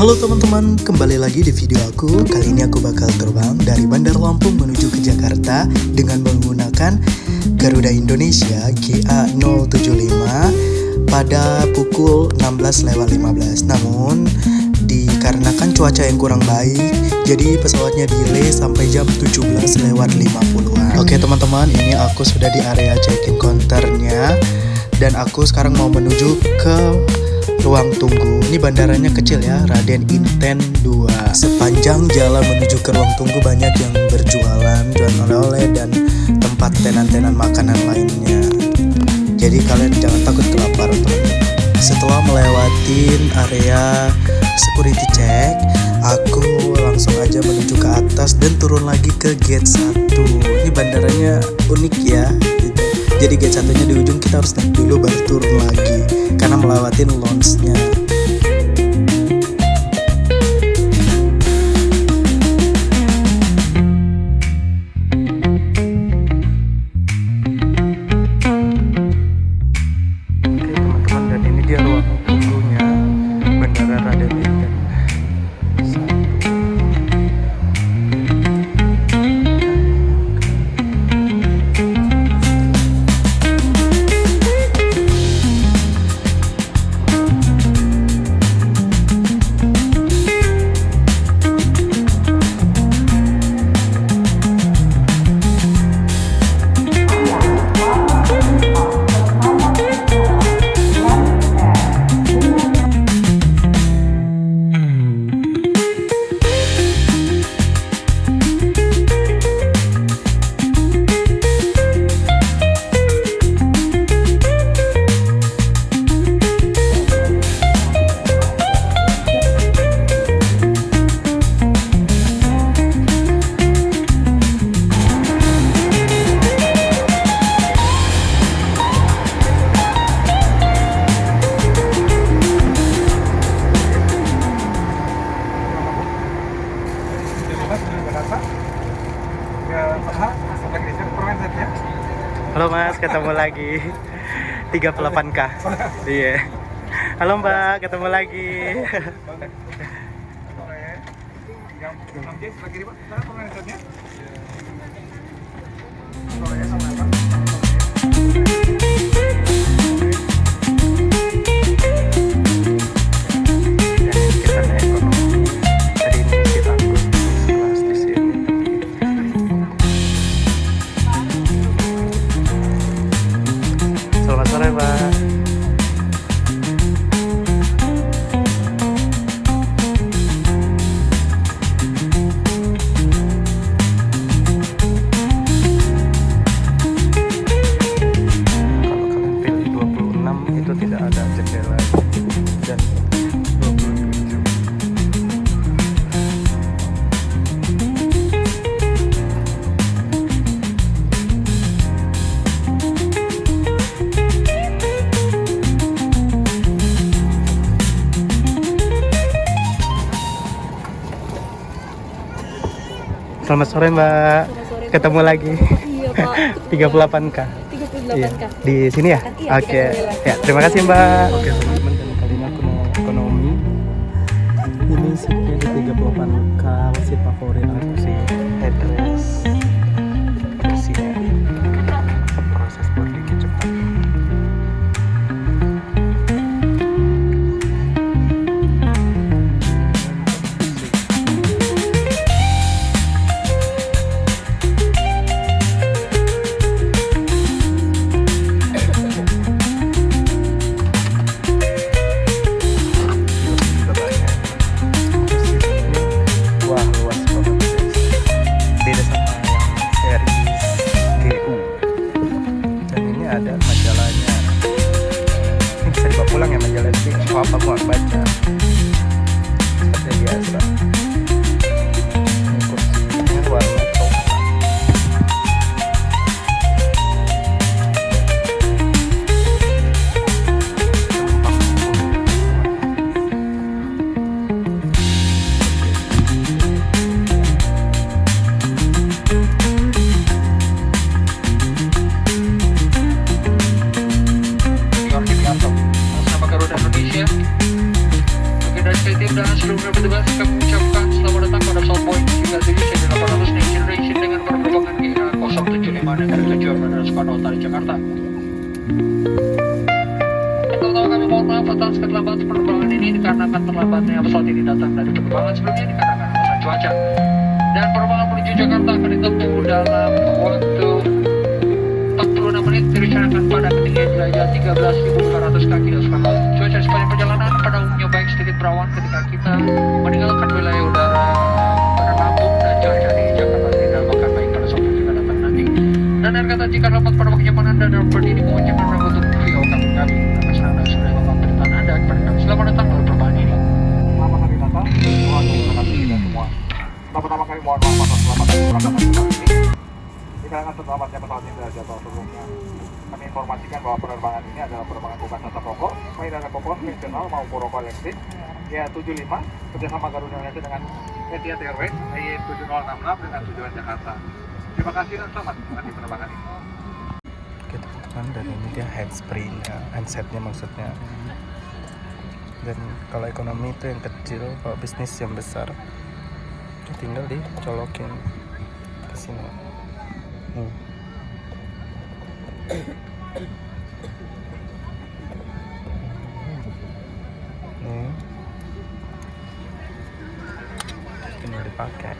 Halo teman-teman, kembali lagi di video aku. Kali ini aku bakal terbang dari Bandar Lampung menuju ke Jakarta dengan menggunakan Garuda Indonesia GA075 pada pukul 16:15. Namun, dikarenakan cuaca yang kurang baik, jadi pesawatnya delay sampai jam 17:50-an. Oke teman-teman, ini aku sudah di area check-in counternya dan aku sekarang mau menuju ke ruang tunggu. Ini bandaranya kecil ya, Raden Inten 2. Sepanjang jalan menuju ke ruang tunggu banyak yang berjualan, jualan oleh-oleh dan tempat tenan-tenan makanan lainnya. Jadi kalian jangan takut kelaparan. Setelah melewatin area security check, aku langsung aja menuju ke atas dan turun lagi ke gate 1. Ini bandaranya unik ya. Jadi gate satunya di ujung, kita harus naik dulu baru turun lagi karena melewatin lounge-nya. Oke teman-teman, dan ini dia ruang tunggunya Bandara Raden Inten. Halo Mas, ketemu lagi 38K. Iya. Halo Mbak, ketemu lagi. Selamat sore, Pak. Kalau kalian pilih 26 itu tidak ada jendela dan 27. Selamat sore Mbak. Sore, ketemu lagi. Iya Pak. 38K. 38K. Iya. Di sini ya? Iya, Oke. kita Ya, terima kasih Mbak. Oke, teman-teman, dan kali ini aku naik ekonomi. Ini seatnya di 38K, seat favorit aku sih. Headrest. Kursinya. Proses buat bikin cepat. Wah, luas banget guys. Beda Dan sebelumnya petugas kami ucapkan selamat datang pada pesawat Boeing 737-800 Next Generation dengan penerbangan GA 075 negara tujuan Bandara Soekarno-Hatta di Jakarta. Pertama kami mohon maaf atas keterlambatan penerbangan ini dikarenakan terlambatnya pesawat ini datang dari penerbangan sebelumnya dikarenakan alasan cuaca. Dan penerbangan menuju Jakarta akan ditempuh dalam waktu 46 menit direncanakan pada ketinggian derajat 13.500 kaki di atas laut. Cuaca sepanjang perjalanan pada umumnya baik sedikit berawan ketika kita meninggalkan wilayah udara pada Lampung, dan cuaca di Jakarta tidak bakal baik pada saat kita datang nanti. Dan akhir kata, jika dapat pada kenyamanan dan dalam berdiri mohon jangan ragu untuk video kami. Terima kasih Anda sudah melakukan pemberitaan Anda kepada kami. Selamat datang dalam perubahan ini. Selamat hari Natal, terima kasih kita semua. Pertama kali mohon maaf atas keselamatan penerbangan pesawat ini. Dikarenakan terlambatnya pesawat ini dari jadwal sebelumnya, kami informasikan bahwa penerbangan ini adalah penerbangan bukan sasa pokok, baik dari pokok konvensional maupun rokok elektrik, GA 75 kerjasama Garuda Indonesia dengan Etihad Airways EY 7066 dengan tujuan Jakarta. Terima kasih dan selamat menikmati penerbangan ini. Oke teman-teman, dan ini dia handsfree-nya, handsetnya maksudnya. Dan kalau ekonomi itu yang kecil, kalau bisnis yang besar tinggal dicolokin ke sini. Nih. Nih. Tinggal dipakai.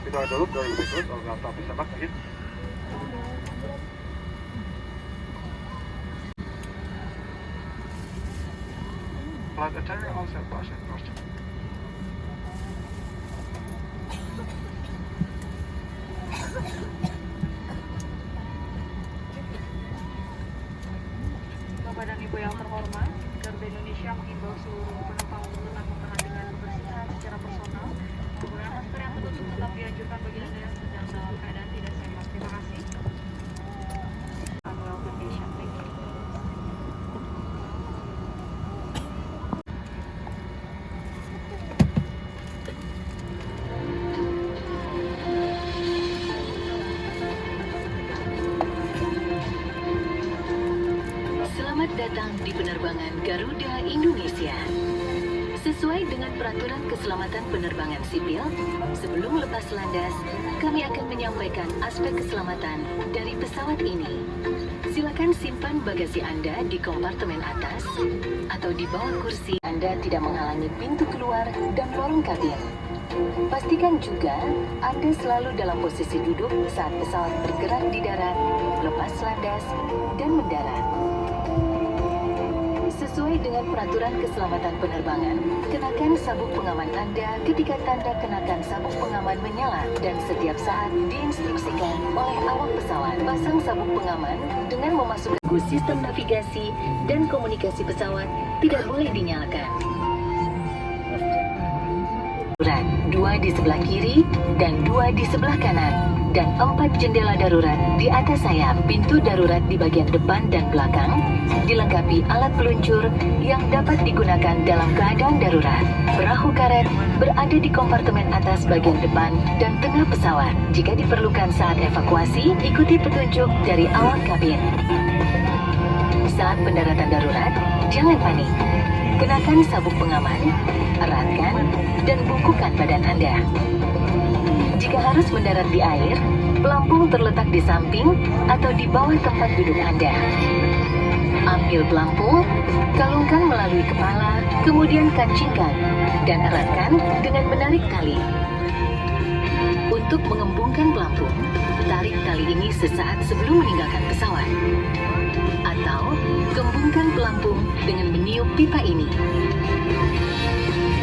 Kita dulu dari berikut organisasi bisa pakai. Flight attendant also passion first. Bapak dan Ibu yang terhormat, Garuda Indonesia mengimbau seluruh penumpang untuk tetap memperhatikan kebersihan secara personal. Penggunaan masker yang tertutup tetap dianjurkan bagi Anda yang sedang dalam keadaan tidak sehat. Terima kasih. Annual condition, thank you. Selamat datang di penerbangan Garuda Indonesia. Sesuai dengan peraturan keselamatan penerbangan sipil, sebelum lepas landas, kami akan menyampaikan aspek keselamatan dari pesawat ini. Silakan simpan bagasi Anda di kompartemen atas atau di bawah kursi. Anda tidak menghalangi pintu keluar dan lorong kabin. Pastikan juga Anda selalu dalam posisi duduk saat pesawat bergerak di darat, lepas landas, dan mendarat. Sesuai dengan peraturan keselamatan penerbangan, kenakan sabuk pengaman Anda ketika tanda kenakan sabuk pengaman menyala dan setiap saat diinstruksikan oleh awak pesawat. Pasang sabuk pengaman dengan memasukkan sistem navigasi dan komunikasi pesawat tidak boleh dinyalakan. Darurat, 2 di sebelah kiri dan 2 di sebelah kanan, dan 4 jendela darurat di atas sayap. Pintu darurat di bagian depan dan belakang dilengkapi alat peluncur yang dapat digunakan dalam keadaan darurat. Perahu karet berada di kompartemen atas bagian depan dan tengah pesawat. Jika diperlukan saat evakuasi, ikuti petunjuk dari awak kabin. Saat pendaratan darurat, jangan panik. Kenakan sabuk pengaman, eratkan, dan bungkukan badan Anda. Jika harus mendarat di air, pelampung terletak di samping atau di bawah tempat duduk Anda. Ambil pelampung, kalungkan melalui kepala, kemudian kancingkan, dan eratkan dengan menarik tali. Untuk mengembungkan pelampung, tarik tali ini sesaat sebelum meninggalkan pesawat. Atau, gembungkan pelampung dengan meniup pipa ini.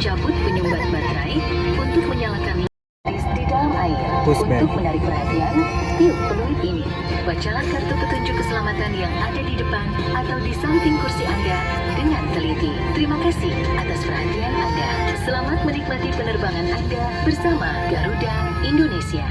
Cabut penyumbat baterai untuk menyalakan listrik di dalam air. Untuk menarik perhatian, tiup peluit ini. Bacalah kartu petunjuk keselamatan yang ada di depan atau di samping kursi Anda dengan teliti. Terima kasih atas perhatian Anda. Selamat menikmati penerbangan Anda bersama Garuda Indonesia.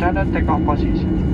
descend and take off position.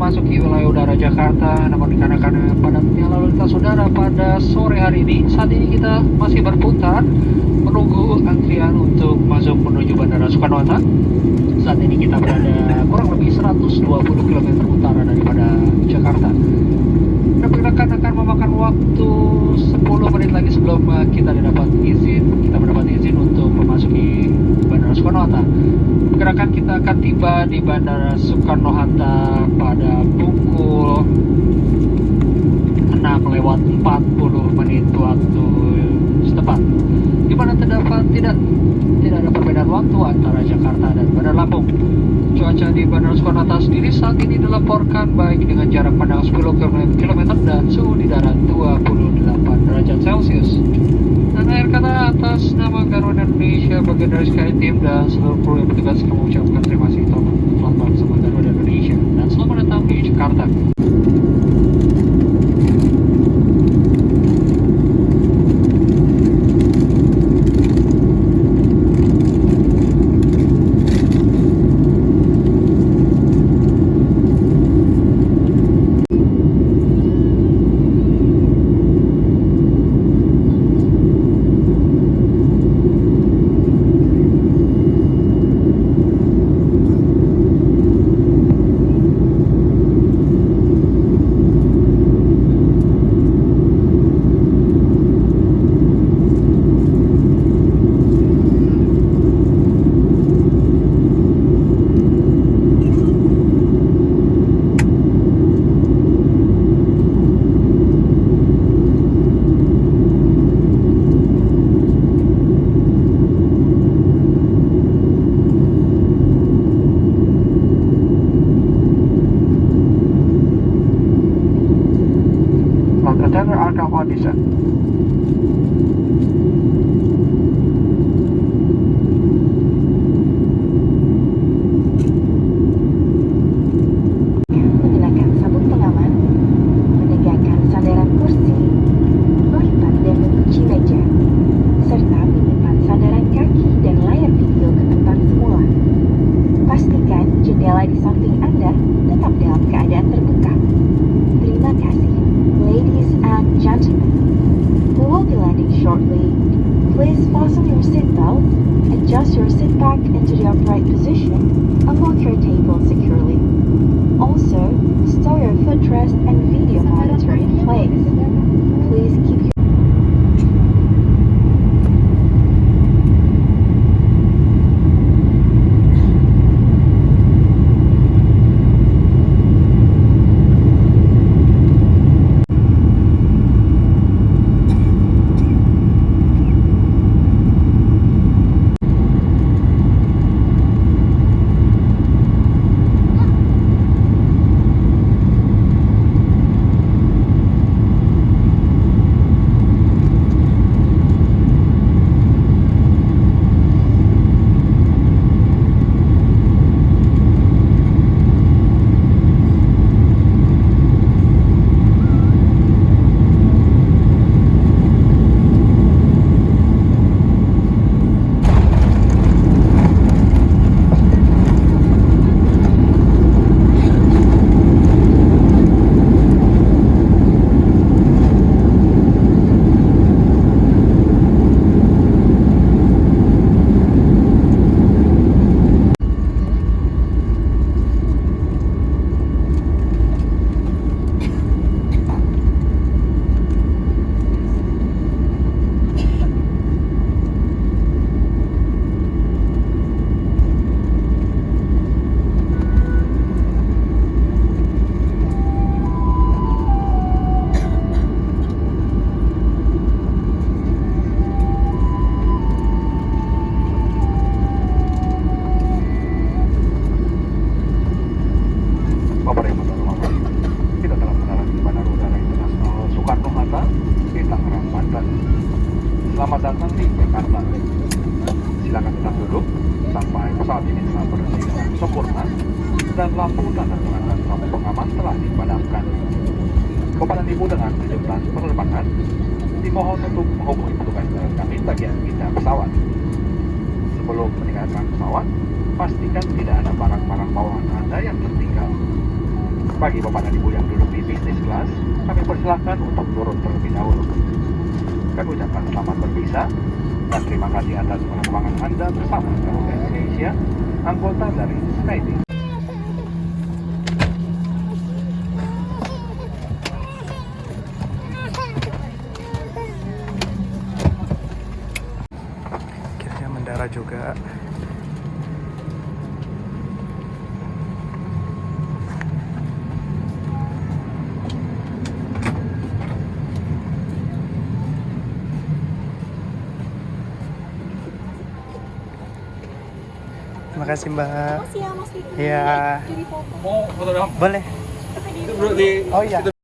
memasuki wilayah udara Jakarta, namun dikarenakan padatnya lalu lintas udara pada sore hari ini, saat ini kita masih berputar menunggu antrian untuk masuk menuju Bandara Soekarno-Hatta. Saat ini kita berada kurang lebih 120 km utara daripada Jakarta. Diperkirakan akan memakan waktu 10 menit lagi sebelum kita mendapat izin untuk memasuki Bandara Soekarno-Hatta. Perkirakan kita akan tiba di Bandara Soekarno-Hatta pada pukul 6:40 waktu setempat. di mana tidak ada perbedaan waktu antara Jakarta dan Bandar Lampung. Cuaca di Bandara Soekarno-Hatta sendiri saat ini dilaporkan baik dengan jarak pandang 10 km dan suhu di darat 28 derajat Celcius. Dan akhir kata atas nama Garuda Indonesia, bagian dari SkyTeam dan seluruh kru yang bertugas, kami ucapkan terima kasih telah bersama Garuda Indonesia dan selamat datang di Jakarta. Attender aircraft audition. Menggunakan sabuk pengaman, menegakkan sandaran kursi, melipat dan mengunci meja, serta menyimpan sandaran kaki dan layar video ke tempat semula. Pastikan jendela di samping Anda tetap dalam keadaan terbuka. Terima kasih, ladies and gentlemen. We will be landing shortly. Please fasten your seatbelt, adjust your seat back into the upright position, and lock your table securely. Also, store your footrest and video monitor in place. Please keep your Selamat datang di Jakarta. Silakan tetap duduk sampai pesawat ini telah berhenti dengan sempurna dan lampu tanda pengaman lampu pengaman telah dipadamkan. Kepada ibu dengan kejutan penerbangan, dimohon untuk menghubungi petugas kami bagian kita pesawat. Sebelum meninggalkan pesawat, pastikan tidak ada barang-barang bawaan Anda yang tertinggal. Bagi bapak dan ibu yang duduk di bisnis kelas, kami persilahkan untuk turun terlebih dahulu. Kami ucapkan selamat berpisah dan terima kasih atas penerbangan Anda bersama Garuda Indonesia, anggota dari SkyTeam. Akhirnya mendarat juga. Makasih Mbak. Makasih ya Mas Vicky. Iya. Jadi foto. Mau foto dong? Boleh. Itu bro di Oh iya.